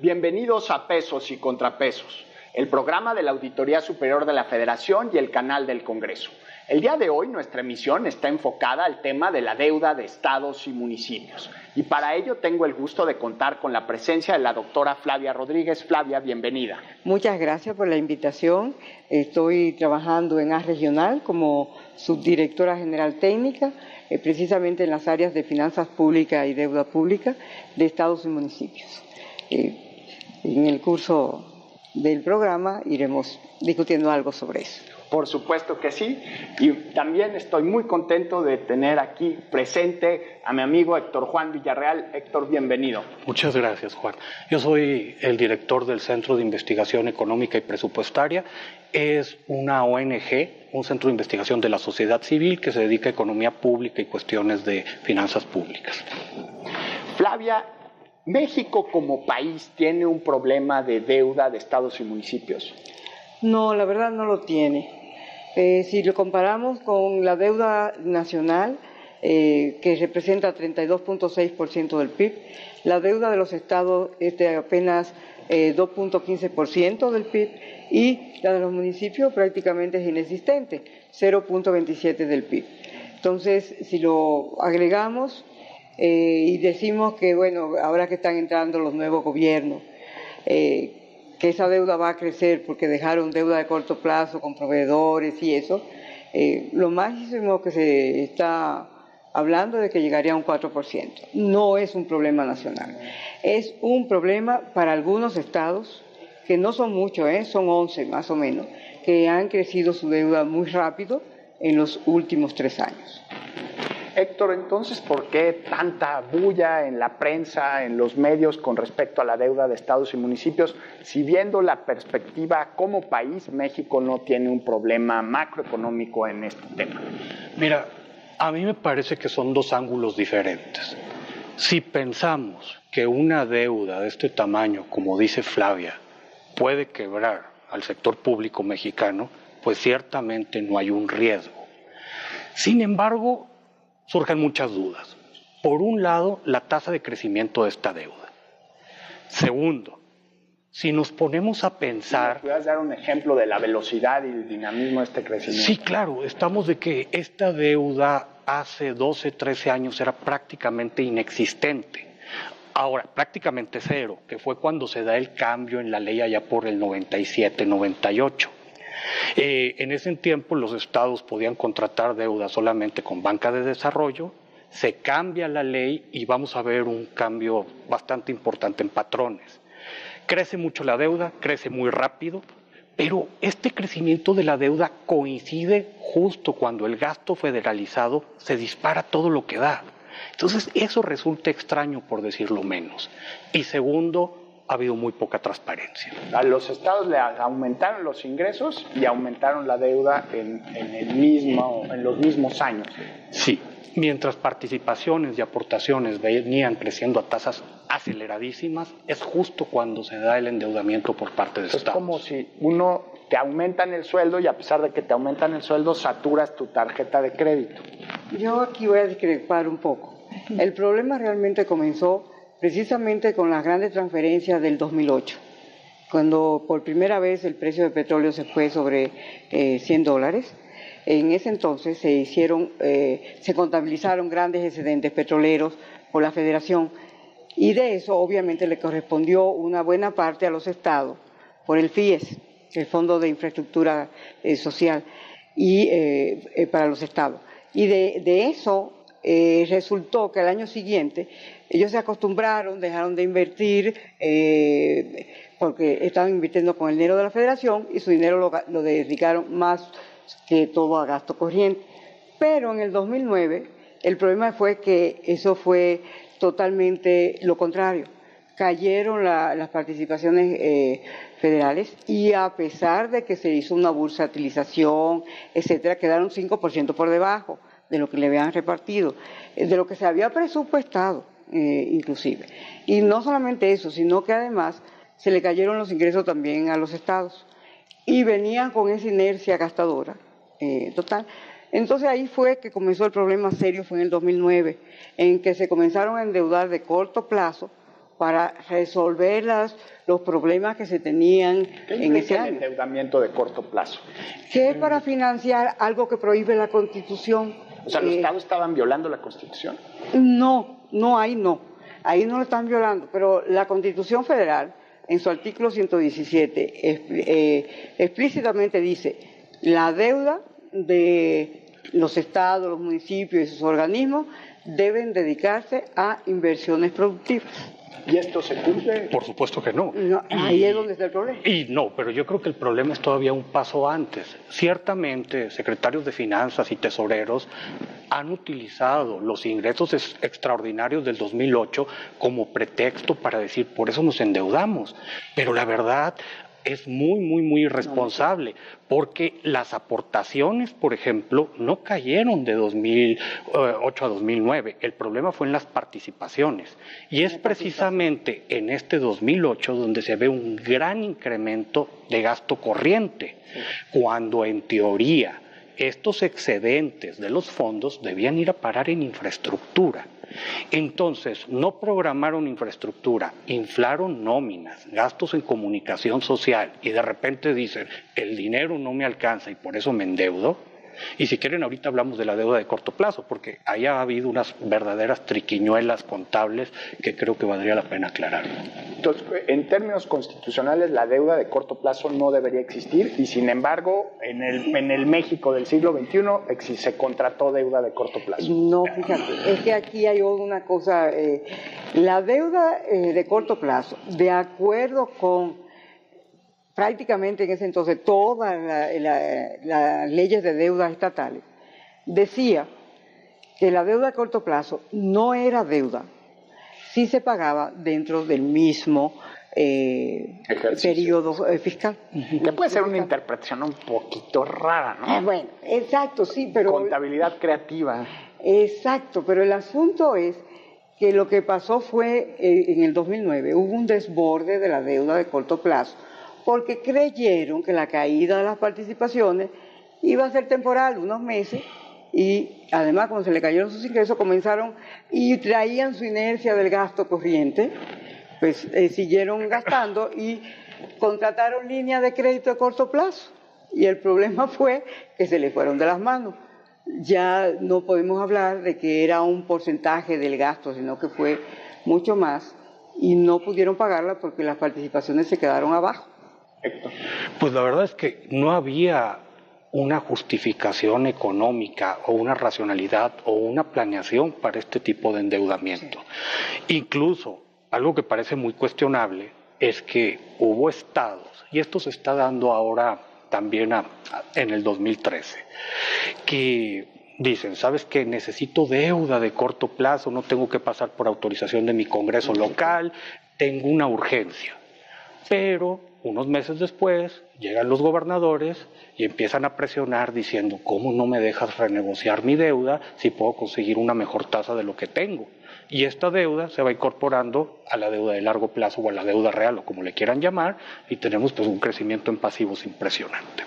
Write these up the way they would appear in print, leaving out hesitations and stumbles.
Bienvenidos a Pesos y Contrapesos, el programa de la Auditoría Superior de la Federación y el canal del Congreso. El día de hoy nuestra emisión está enfocada al tema de la deuda de estados y municipios. Y para ello tengo el gusto de contar con la presencia de la doctora Flavia Rodríguez. Flavia, bienvenida. Muchas gracias por la invitación. Estoy trabajando en AS Regional como subdirectora general técnica, precisamente en las áreas de finanzas públicas y deuda pública de estados y municipios. En el curso del programa iremos discutiendo algo sobre eso. Por supuesto que sí, y también estoy muy contento de tener aquí presente a mi amigo Héctor Juan Villarreal. Héctor, bienvenido. Muchas gracias, Juan. Yo soy el director del Centro de Investigación Económica y Presupuestaria. Es una ONG, un centro de investigación de la sociedad civil que se dedica a economía pública y cuestiones de finanzas públicas. Flavia, ¿México como país tiene un problema de deuda de estados y municipios? No, la verdad no lo tiene. Si lo comparamos con la deuda nacional, que representa 32.6% del PIB, la deuda de los estados es de apenas 2.15% del PIB y la de los municipios prácticamente es inexistente, 0.27% del PIB. Entonces, si lo agregamos y decimos que, bueno, ahora que están entrando los nuevos gobiernos, que esa deuda va a crecer porque dejaron deuda de corto plazo con proveedores y eso, lo máximo que se está hablando de que llegaría a un 4%. No es un problema nacional, es un problema para algunos estados, que no son muchos, son 11 más o menos, que han crecido su deuda muy rápido en los últimos 3 años. Héctor, entonces, ¿por qué tanta bulla en la prensa, en los medios con respecto a la deuda de estados y municipios? Si viendo la perspectiva como país, México no tiene un problema macroeconómico en este tema. Mira, a mí me parece que son dos ángulos diferentes. Si pensamos que una deuda de este tamaño, como dice Flavia, puede quebrar al sector público mexicano, pues ciertamente no hay un riesgo. Sin embargo, surgen muchas dudas. Por un lado, la tasa de crecimiento de esta deuda. Segundo, si nos ponemos a pensar... ¿Me puedes dar un ejemplo de la velocidad y el dinamismo de este crecimiento? Sí, claro, estamos de que esta deuda hace 12, 13 años era prácticamente inexistente. Ahora, prácticamente cero, que fue cuando se da el cambio en la ley allá por el 97, 98. En ese tiempo los estados podían contratar deuda solamente con banca de desarrollo, se cambia la ley y vamos a ver un cambio bastante importante en patrones. Crece mucho la deuda, crece muy rápido, pero este crecimiento de la deuda coincide justo cuando el gasto federalizado se dispara todo lo que da. Entonces eso resulta extraño, por decirlo menos. Y segundo, ha habido muy poca transparencia. A los estados le aumentaron los ingresos y aumentaron la deuda en los mismos años. Sí, mientras participaciones y aportaciones venían creciendo a tasas aceleradísimas, es justo cuando se da el endeudamiento por parte de estados. Es como si te aumentan el sueldo y a pesar de que te aumentan el sueldo, saturas tu tarjeta de crédito. Yo aquí voy a discrepar un poco. El problema realmente comenzó precisamente con las grandes transferencias del 2008, cuando por primera vez el precio del petróleo se fue sobre $100. En ese entonces se contabilizaron grandes excedentes petroleros por la Federación y de eso obviamente le correspondió una buena parte a los estados por el FIES, el Fondo de Infraestructura Social, y para los estados. Y de eso resultó que al año siguiente ellos se acostumbraron, dejaron de invertir porque estaban invirtiendo con el dinero de la Federación y su dinero lo dedicaron más que todo a gasto corriente. Pero en el 2009 el problema fue que eso fue totalmente lo contrario. Cayeron las participaciones federales y a pesar de que se hizo una bursatilización, etcétera, quedaron 5% por debajo de lo que le habían repartido, de lo que se había presupuestado inclusive. Y no solamente eso, sino que además se le cayeron los ingresos también a los estados y venían con esa inercia gastadora total. Entonces ahí fue que comenzó el problema serio, fue en el 2009, en que se comenzaron a endeudar de corto plazo para resolver los problemas que se tenían en ese año. El endeudamiento de corto plazo. Que es para financiar algo que prohíbe la Constitución. O sea, ¿los estados estaban violando la Constitución? No, ahí no. Ahí no lo están violando, pero la Constitución Federal, en su artículo 117, explícitamente dice: la deuda de los estados, los municipios y sus organismos deben dedicarse a inversiones productivas. ¿Y esto se cumple? Por supuesto que no. Ahí es donde está el problema. Y no, pero yo creo que el problema es todavía un paso antes. Ciertamente, secretarios de finanzas y tesoreros han utilizado los ingresos extraordinarios del 2008 como pretexto para decir, por eso nos endeudamos. Pero la verdad es muy irresponsable, porque las aportaciones, por ejemplo, no cayeron de 2008 a 2009. El problema fue en las participaciones. Y es precisamente en este 2008 donde se ve un gran incremento de gasto corriente, cuando en teoría estos excedentes de los fondos debían ir a parar en infraestructura. Entonces, no programaron infraestructura, inflaron nóminas, gastos en comunicación social y de repente dicen, el dinero no me alcanza y por eso me endeudo. Y si quieren, ahorita hablamos de la deuda de corto plazo, porque ahí ha habido unas verdaderas triquiñuelas contables que creo que valdría la pena aclarar. Entonces, en términos constitucionales, la deuda de corto plazo no debería existir y, sin embargo, en el México del siglo XXI se contrató deuda de corto plazo. No, fíjate, es que aquí hay una cosa, la deuda de corto plazo, de acuerdo con prácticamente en ese entonces todas las leyes de deuda estatales, decía que la deuda de corto plazo no era deuda si se pagaba dentro del mismo periodo fiscal. Le puede ser una interpretación un poquito rara, ¿no? Bueno, exacto, sí, pero... Contabilidad creativa. Exacto, pero el asunto es que lo que pasó fue, en el 2009, hubo un desborde de la deuda de corto plazo, porque creyeron que la caída de las participaciones iba a ser temporal, unos meses, y además cuando se le cayeron sus ingresos comenzaron y traían su inercia del gasto corriente, pues siguieron gastando y contrataron líneas de crédito de corto plazo, y el problema fue que se le fueron de las manos. Ya no podemos hablar de que era un porcentaje del gasto, sino que fue mucho más, y no pudieron pagarla porque las participaciones se quedaron abajo. Pues la verdad es que no había una justificación económica o una racionalidad o una planeación para este tipo de endeudamiento. Sí. Incluso, algo que parece muy cuestionable es que hubo estados, y esto se está dando ahora también en el 2013, que dicen, ¿sabes qué? Necesito deuda de corto plazo, no tengo que pasar por autorización de mi Congreso local, tengo una urgencia. Pero unos meses después llegan los gobernadores y empiezan a presionar diciendo, ¿cómo no me dejas renegociar mi deuda si puedo conseguir una mejor tasa de lo que tengo? Y esta deuda se va incorporando a la deuda de largo plazo o a la deuda real o como le quieran llamar, y tenemos pues un crecimiento en pasivos impresionante.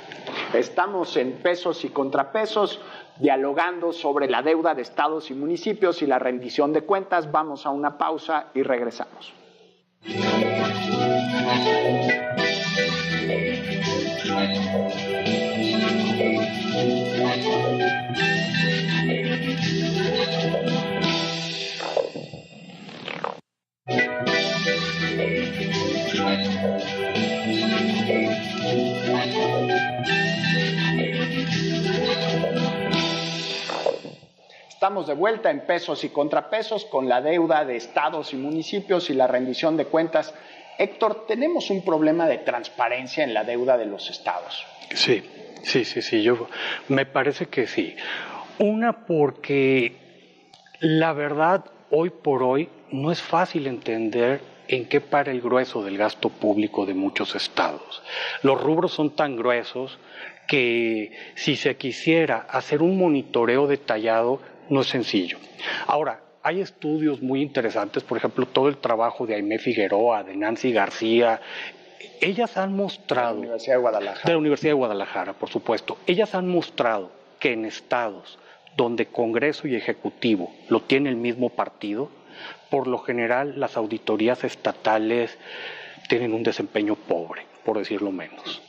Estamos en Pesos y Contrapesos, dialogando sobre la deuda de estados y municipios y la rendición de cuentas. Vamos a una pausa y regresamos. Estamos de vuelta en Pesos y Contrapesos con la deuda de estados y municipios y la rendición de cuentas. Héctor, tenemos un problema de transparencia en la deuda de los estados. Sí, me parece que sí. Una, porque la verdad, hoy por hoy, no es fácil entender en qué para el grueso del gasto público de muchos estados. Los rubros son tan gruesos que si se quisiera hacer un monitoreo detallado, no es sencillo. Ahora, hay estudios muy interesantes, por ejemplo, todo el trabajo de Aimé Figueroa, de Nancy García. Ellas han mostrado... De la Universidad de Guadalajara. De la Universidad de Guadalajara, por supuesto. Ellas han mostrado que en estados donde Congreso y Ejecutivo lo tiene el mismo partido, por lo general las auditorías estatales tienen un desempeño pobre, por decirlo menos.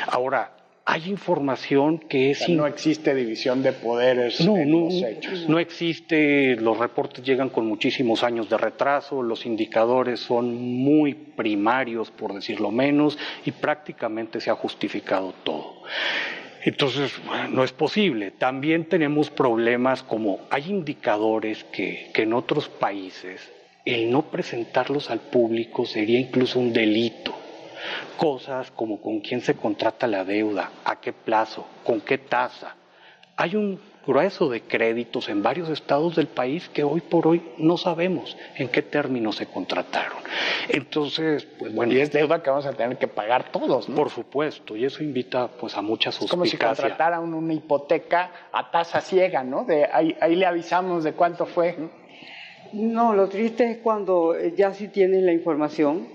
Ahora, hay información que es... no existe división de poderes en los hechos. No existe, los reportes llegan con muchísimos años de retraso, los indicadores son muy primarios, por decirlo menos, y prácticamente se ha justificado todo. Entonces, no es posible. También tenemos problemas como hay indicadores que en otros países el no presentarlos al público sería incluso un delito. Cosas como con quién se contrata la deuda, a qué plazo, con qué tasa. Hay un grueso de créditos en varios estados del país que hoy por hoy no sabemos en qué términos se contrataron. Entonces, pues bueno. Y es deuda que vamos a tener que pagar todos, ¿no? Por supuesto, y eso invita pues a mucha suspicacia. Es como si contrataran una hipoteca a tasa ciega, ¿no? Ahí le avisamos de cuánto fue. No, lo triste es cuando ya sí tienen la información,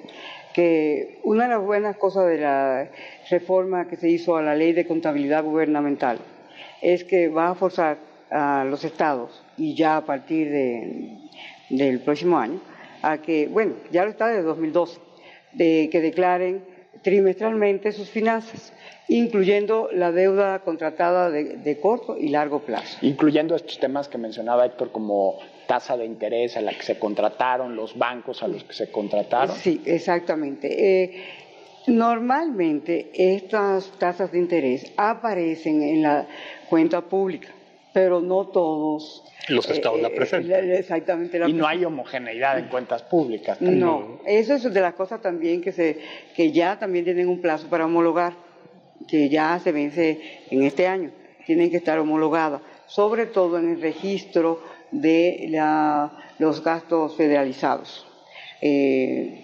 que una de las buenas cosas de la reforma que se hizo a la ley de contabilidad gubernamental es que va a forzar a los estados, y ya a partir del próximo año, a que, bueno, ya lo está desde 2012, que declaren trimestralmente sus finanzas, incluyendo la deuda contratada de corto y largo plazo. Incluyendo estos temas que mencionaba Héctor, como tasa de interés a la que se contrataron, los bancos a los que se contrataron. Sí, exactamente. Normalmente estas tasas de interés aparecen en la cuenta pública, pero no todos los estados la presentan. Exactamente. Y no hay homogeneidad en cuentas públicas. También. No, eso es de las cosas también que ya también tienen un plazo para homologar, que ya se vence en este año, tienen que estar homologadas, sobre todo en el registro de los gastos federalizados.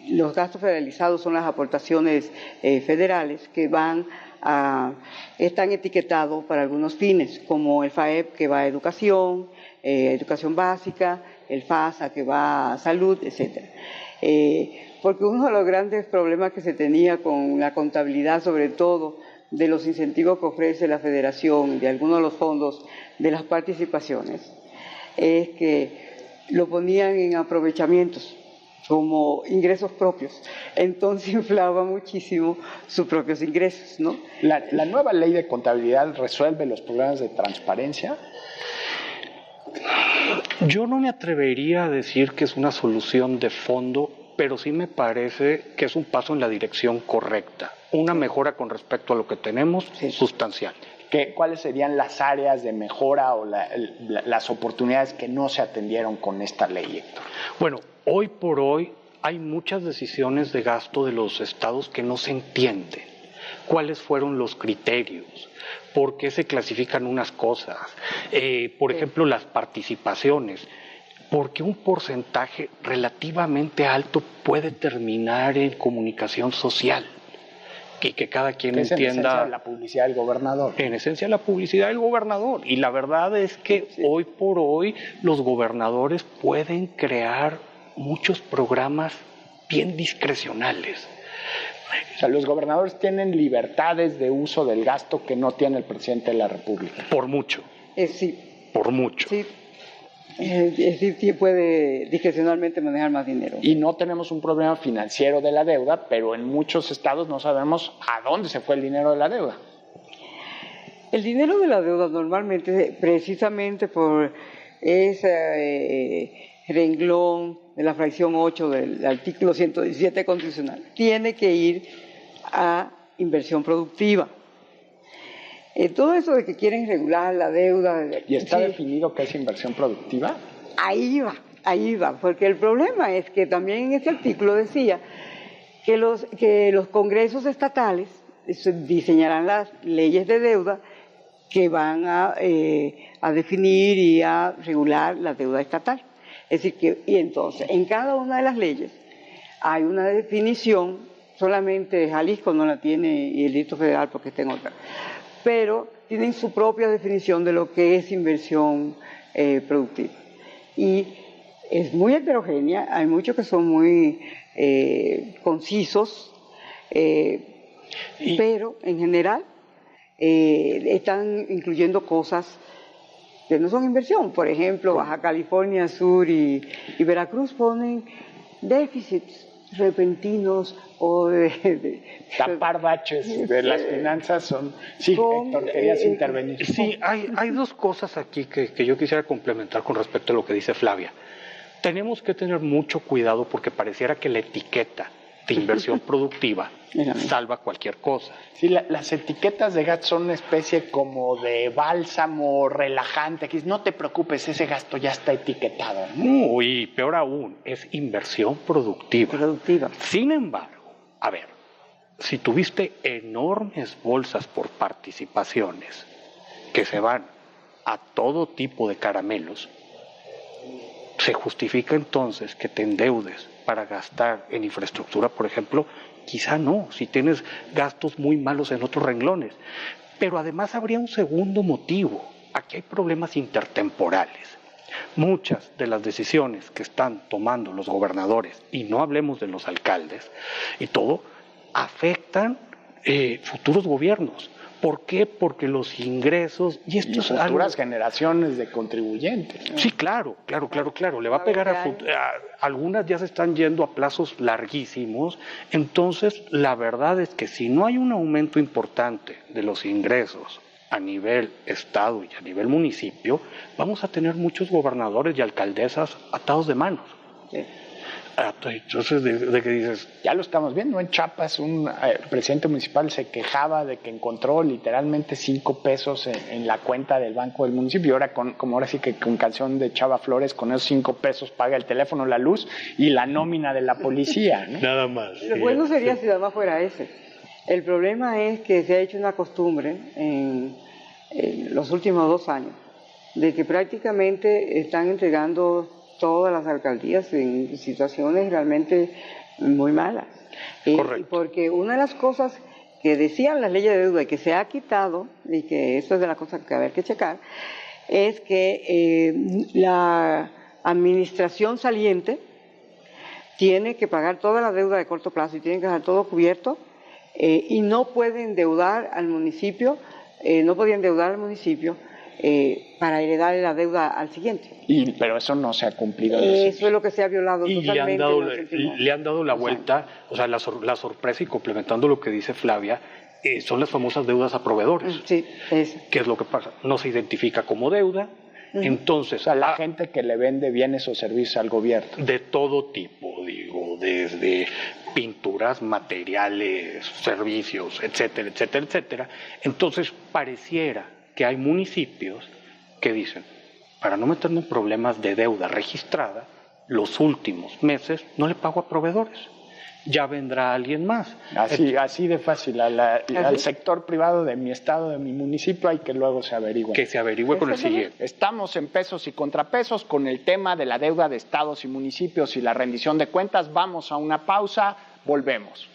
Los gastos federalizados son las aportaciones federales que están etiquetados para algunos fines, como el FAEP que va a educación, educación básica, el FASA que va a salud, etc. Porque uno de los grandes problemas que se tenía con la contabilidad, sobre todo de los incentivos que ofrece la federación, de algunos de los fondos de las participaciones, es que lo ponían en aprovechamientos como ingresos propios, entonces inflaba muchísimo sus propios ingresos, ¿no? ¿La nueva ley de contabilidad resuelve los problemas de transparencia? Yo no me atrevería a decir que es una solución de fondo, pero sí me parece que es un paso en la dirección correcta, una mejora con respecto a lo que tenemos, sustancial. ¿Cuáles serían las áreas de mejora o las oportunidades que no se atendieron con esta ley, Héctor? Bueno, hoy por hoy hay muchas decisiones de gasto de los estados que no se entienden. ¿Cuáles fueron los criterios? ¿Por qué se clasifican unas cosas? Por ejemplo, las participaciones. ¿Por qué un porcentaje relativamente alto puede terminar en comunicación social? Y que cada quien entienda. En esencia, la publicidad del gobernador. En esencia, la publicidad del gobernador. Y la verdad es que hoy por hoy los gobernadores pueden crear muchos programas bien discrecionales. O sea, los gobernadores tienen libertades de uso del gasto que no tiene el presidente de la República. Por mucho. Sí. Por mucho. Sí. Sí puede discrecionalmente manejar más dinero. Y no tenemos un problema financiero de la deuda, pero en muchos estados no sabemos a dónde se fue el dinero de la deuda. El dinero de la deuda normalmente, precisamente por ese renglón de la fracción 8 del artículo 117 constitucional, tiene que ir a inversión productiva. Todo eso de que quieren regular la deuda... ¿Y está definido qué es inversión productiva? Ahí va, porque el problema es que también en ese artículo decía que los congresos estatales diseñarán las leyes de deuda que van a definir y a regular la deuda estatal. Es decir, y entonces, en cada una de las leyes hay una definición, solamente Jalisco no la tiene y el Distrito Federal porque está en otra, pero tienen su propia definición de lo que es inversión productiva. Y es muy heterogénea, hay muchos que son muy concisos, pero en general están incluyendo cosas que no son inversión. Por ejemplo, Baja California Sur y Veracruz ponen déficits repentinos o tapar baches de las finanzas son... Sí, Héctor, querías intervenir. Sí, hay dos cosas aquí que yo quisiera complementar con respecto a lo que dice Flavia. Tenemos que tener mucho cuidado porque pareciera que la etiqueta de inversión productiva salva cualquier cosa. Sí, las etiquetas de gasto son una especie como de bálsamo relajante, que no te preocupes, ese gasto ya está etiquetado, ¿no? Y peor aún, es inversión productiva. Sin embargo, a ver, si tuviste enormes bolsas por participaciones que se van a todo tipo de caramelos, ¿se justifica entonces que te endeudes para gastar en infraestructura, por ejemplo? Quizá no, si tienes gastos muy malos en otros renglones. Pero además habría un segundo motivo. Aquí hay problemas intertemporales. Muchas de las decisiones que están tomando los gobernadores, y no hablemos de los alcaldes y todo, afectan futuros gobiernos. ¿Por qué? Porque los ingresos... Y futuras generaciones de contribuyentes, ¿no? Sí, claro. Le va a pegar algunas ya se están yendo a plazos larguísimos. Entonces, la verdad es que si no hay un aumento importante de los ingresos a nivel estado y a nivel municipio, vamos a tener muchos gobernadores y alcaldesas atados de manos. Sí. Entonces, ¿de qué dices? Ya lo estamos viendo, en Chiapas un presidente municipal se quejaba de que encontró literalmente 5 pesos en la cuenta del banco del municipio, y ahora como ahora sí que con canción de Chava Flores, con esos 5 pesos paga el teléfono, la luz y la nómina de la policía, ¿no? Nada más. Lo bueno sería si además fuera ese. El problema es que se ha hecho una costumbre en los últimos 2 años de que prácticamente están entregando todas las alcaldías en situaciones realmente muy malas. Correcto. Porque una de las cosas que decían las leyes de deuda y que se ha quitado, y que esto es de las cosas que haber que checar, es que la administración saliente tiene que pagar toda la deuda de corto plazo y tiene que dejar todo cubierto, y no puede endeudar al municipio, para heredarle la deuda al siguiente. Pero eso no se ha cumplido. Eso es lo que se ha violado y totalmente. Le han dado la vuelta, o sea, la sorpresa, y complementando lo que dice Flavia, son las famosas deudas a proveedores. Sí, ¿Qué es lo que pasa? No se identifica como deuda, entonces... O sea, la gente que le vende bienes o servicios al gobierno. De todo tipo, digo, desde pinturas, materiales, servicios, etcétera, etcétera, etcétera. Entonces, pareciera que hay municipios que dicen, para no meterme en problemas de deuda registrada, los últimos meses no le pago a proveedores, ya vendrá alguien más. Así de fácil, al sector privado de mi estado, de mi municipio, hay que luego se averigüe. Que se averigüe con el siguiente. Estamos en pesos y contrapesos con el tema de la deuda de estados y municipios y la rendición de cuentas. Vamos a una pausa, volvemos.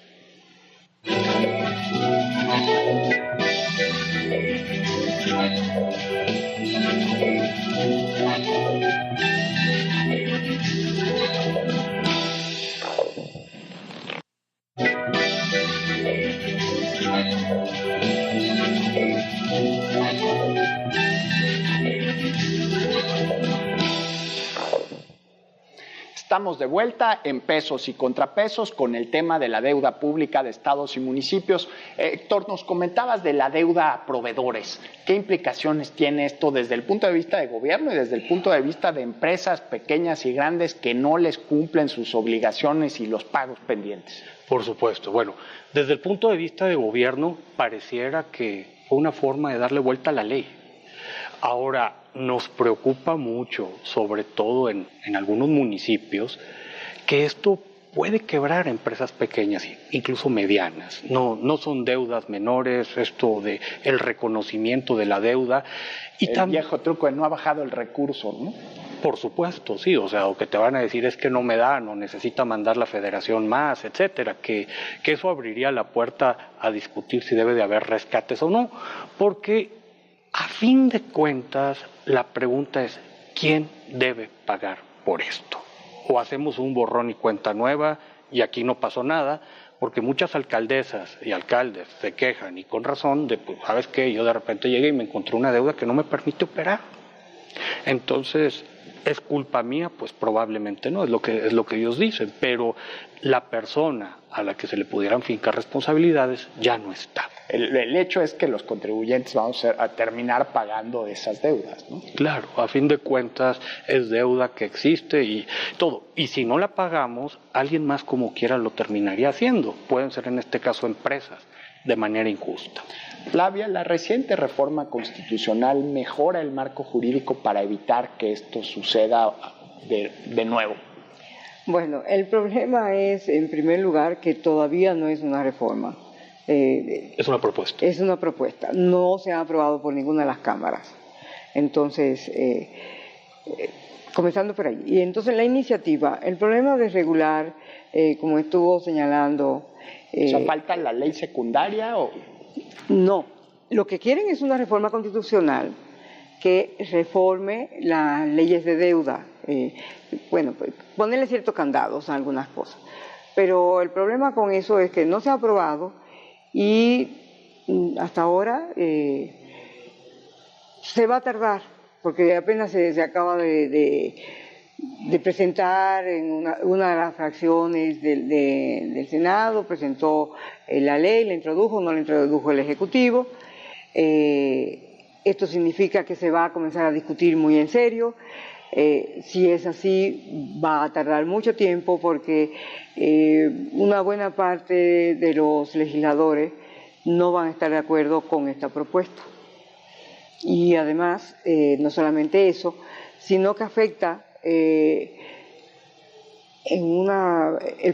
Estamos de vuelta en pesos y contrapesos con el tema de la deuda pública de estados y municipios. Héctor, nos comentabas de la deuda a proveedores. ¿Qué implicaciones tiene esto desde el punto de vista de gobierno y desde el punto de vista de empresas pequeñas y grandes que no les cumplen sus obligaciones y los pagos pendientes? Por supuesto. Bueno, desde el punto de vista de gobierno, pareciera que fue una forma de darle vuelta a la ley. Ahora, nos preocupa mucho, sobre todo en algunos municipios, que esto puede quebrar empresas pequeñas, incluso medianas. No son deudas menores, esto de el reconocimiento de la deuda. Y el viejo truco de no ha bajado el recurso, ¿no? Por supuesto, sí, o sea, lo que te van a decir es que no me dan o necesita mandar la federación más, etcétera, que eso abriría la puerta a discutir si debe de haber rescates o no, porque a fin de cuentas, la pregunta es, ¿quién debe pagar por esto? O hacemos un borrón y cuenta nueva y aquí no pasó nada, porque muchas alcaldesas y alcaldes se quejan, y con razón, de, pues, ¿sabes qué? Yo de repente llegué y me encontré una deuda que no me permite operar. Entonces, ¿es culpa mía? Pues probablemente no, es lo que ellos dicen, pero la persona a la que se le pudieran fincar responsabilidades ya no está. El hecho es que los contribuyentes vamos a terminar pagando esas deudas, ¿no? Claro, a fin de cuentas es deuda que existe y todo. Y si no la pagamos, alguien más como quiera lo terminaría haciendo. Pueden ser en este caso empresas, de manera injusta. Flavia, la reciente reforma constitucional mejora el marco jurídico para evitar que esto suceda de nuevo. Bueno, el problema es, en primer lugar, que todavía no es una reforma. Es una propuesta. Es una propuesta. No se ha aprobado por ninguna de las cámaras. Entonces, comenzando por ahí. Y entonces la iniciativa, el problema de regular, como estuvo señalando... o sea, ¿falta la ley secundaria o...? No. Lo que quieren es una reforma constitucional que reforme las leyes de deuda. Bueno, pues ponerle ciertos candados a algunas cosas. Pero el problema con eso es que no se ha aprobado y hasta ahora se va a tardar, porque apenas se acaba de presentar en una de las fracciones del Senado, presentó la ley, la introdujo, no la introdujo el Ejecutivo. Esto significa que se va a comenzar a discutir muy en serio. Si es así, va a tardar mucho tiempo porque una buena parte de los legisladores no van a estar de acuerdo con esta propuesta. Y además, no solamente eso, sino que afecta el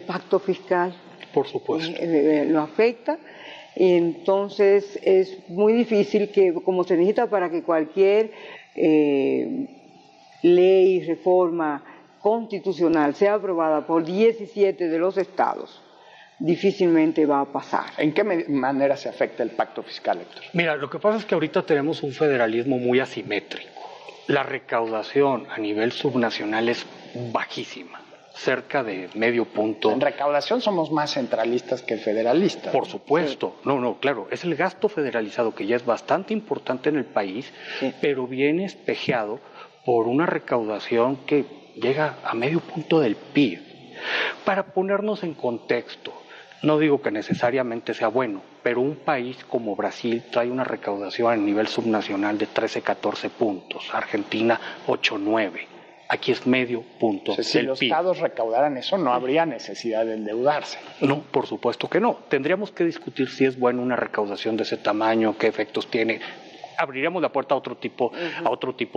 pacto fiscal. Por supuesto. Lo afecta. Y entonces es muy difícil que, como se necesita para que cualquier ley, reforma constitucional sea aprobada por 17 de los estados, difícilmente va a pasar. ¿En qué manera se afecta el pacto fiscal, Héctor? Mira, lo que pasa es que ahorita tenemos un federalismo muy asimétrico. La recaudación a nivel subnacional es bajísima, cerca de medio punto. En recaudación somos más centralistas que federalistas. Por supuesto, sí. No, claro, es el gasto federalizado que ya es bastante importante en el país, sí, pero viene espejeado por una recaudación que llega a medio punto del PIB. Para ponernos en contexto, no digo que necesariamente sea bueno, pero un país como Brasil trae una recaudación a nivel subnacional de 13-14 puntos, Argentina 8-9. Aquí es medio punto. O sea, si los estados recaudaran eso, no habría necesidad de endeudarse. No, por supuesto que no. Tendríamos que discutir si es buena una recaudación de ese tamaño, qué efectos tiene. Abriríamos la puerta a otro tipo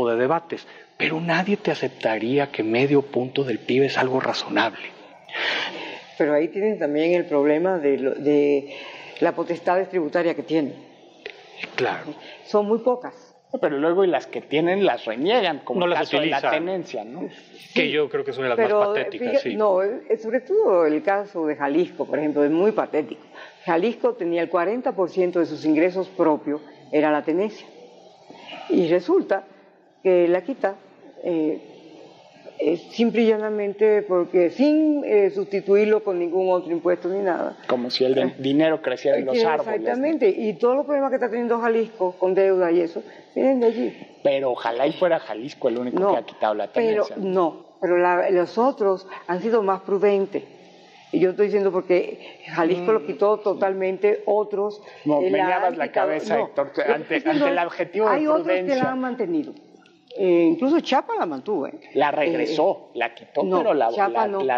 de debates, pero nadie te aceptaría que medio punto del PIB es algo razonable. Pero ahí tienen también el problema de la potestad tributaria que tienen. Claro. Son muy pocas. Pero luego y las que tienen las reniegan, como no el caso utilizan. De la tenencia, ¿no? Sí, que yo creo que es una de las más patéticas, fíjate, sí. No, sobre todo el caso de Jalisco, por ejemplo, es muy patético. Jalisco tenía el 40% de sus ingresos propios, era la tenencia. Y resulta que la quita simple y llanamente porque sin sustituirlo con ningún otro impuesto ni nada. Como si el dinero creciera en los árboles. Exactamente, ¿no? Y todos los problemas que está teniendo Jalisco con deuda y eso, vienen de allí. Pero ojalá y fuera Jalisco el único que ha quitado la tenencia. Pero los otros han sido más prudentes. Y yo estoy diciendo porque Jalisco lo quitó totalmente, otros... No, meneabas la cabeza, Héctor, ante el adjetivo de prudencia. Hay otros que la han mantenido. Incluso Chiapas la mantuvo. La regresó, la quitó, no, pero la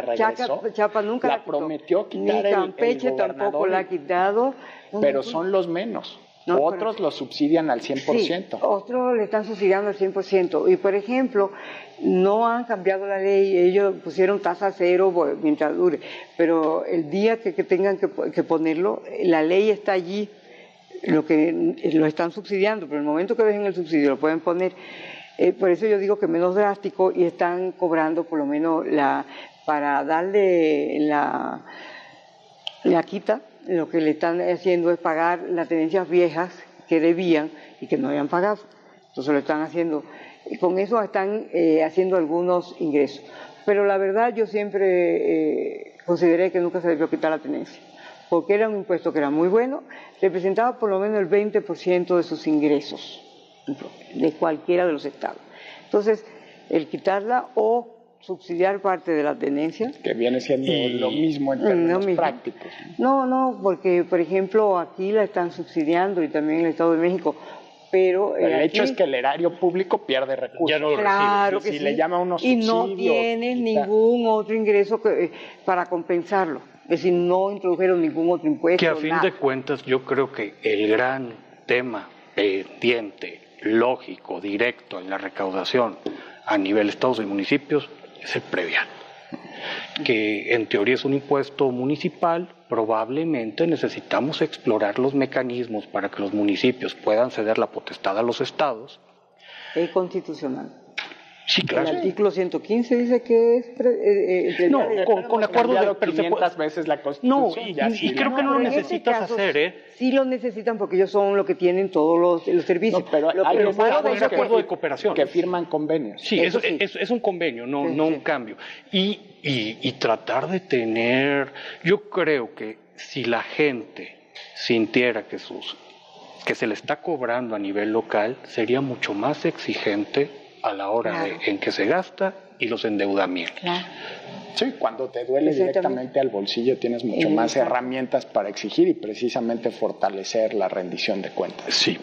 regresó. Chiapas nunca la quitó. Prometió quitar Ni Campeche tampoco la ha quitado. Pero son los menos. No, otros lo subsidian al 100%. Sí, otros le están subsidiando al 100%. Y, por ejemplo, no han cambiado la ley. Ellos pusieron tasa cero mientras dure. Pero el día que tengan que ponerlo, la ley está allí. Lo están subsidiando, pero en el momento que dejen el subsidio lo pueden poner. Por eso yo digo que menos drástico y están cobrando por lo menos para darle la quita. Lo que le están haciendo es pagar las tenencias viejas que debían y que no habían pagado. Entonces lo están haciendo. Y con eso están haciendo algunos ingresos. Pero la verdad yo siempre consideré que nunca se debió quitar la tenencia. Porque era un impuesto que era muy bueno, representaba por lo menos el 20% de sus ingresos. de cualquiera de los estados. Entonces, el quitarla o subsidiar parte de la tenencia. Que viene siendo lo mismo en términos prácticos. No, porque, por ejemplo, aquí la están subsidiando y también en el Estado de México. Pero el hecho es que el erario público pierde recursos. Ya no lo claro recibe. que si sí. le llama unos y subsidios, no tienen ningún otro ingreso para compensarlo. Es decir, no introdujeron ningún otro impuesto. Que a fin de cuentas yo creo que el gran tema pendiente, lógico, directo en la recaudación a nivel estados y municipios es el predial, que en teoría es un impuesto municipal. Probablemente necesitamos explorar los mecanismos para que los municipios puedan ceder la potestad a los estados. Es constitucional. Sí, claro. El artículo 115 dice que es... No, con acuerdo de... Pero 500 veces la Constitución. No, y creo que no lo necesitas hacer, ¿eh? Sí lo necesitan porque ellos son los que tienen todos los servicios. No, pero lo hay que un acuerdo de cooperación. Que firman convenios. Sí, eso sí. Es un convenio, no un cambio. Y tratar de tener... Yo creo que si la gente sintiera que se le está cobrando a nivel local, sería mucho más exigente a la hora en que se gasta y los endeudamientos. Claro. Sí, cuando te duele directamente al bolsillo tienes mucho más herramientas para exigir y precisamente fortalecer la rendición de cuentas. Sí.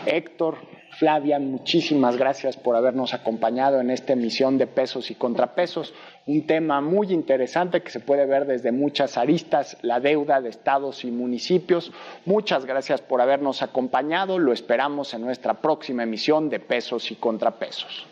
Héctor, Flavia, muchísimas gracias por habernos acompañado en esta emisión de Pesos y Contrapesos, un tema muy interesante que se puede ver desde muchas aristas, la deuda de estados y municipios. Muchas gracias por habernos acompañado, lo esperamos en nuestra próxima emisión de Pesos y Contrapesos.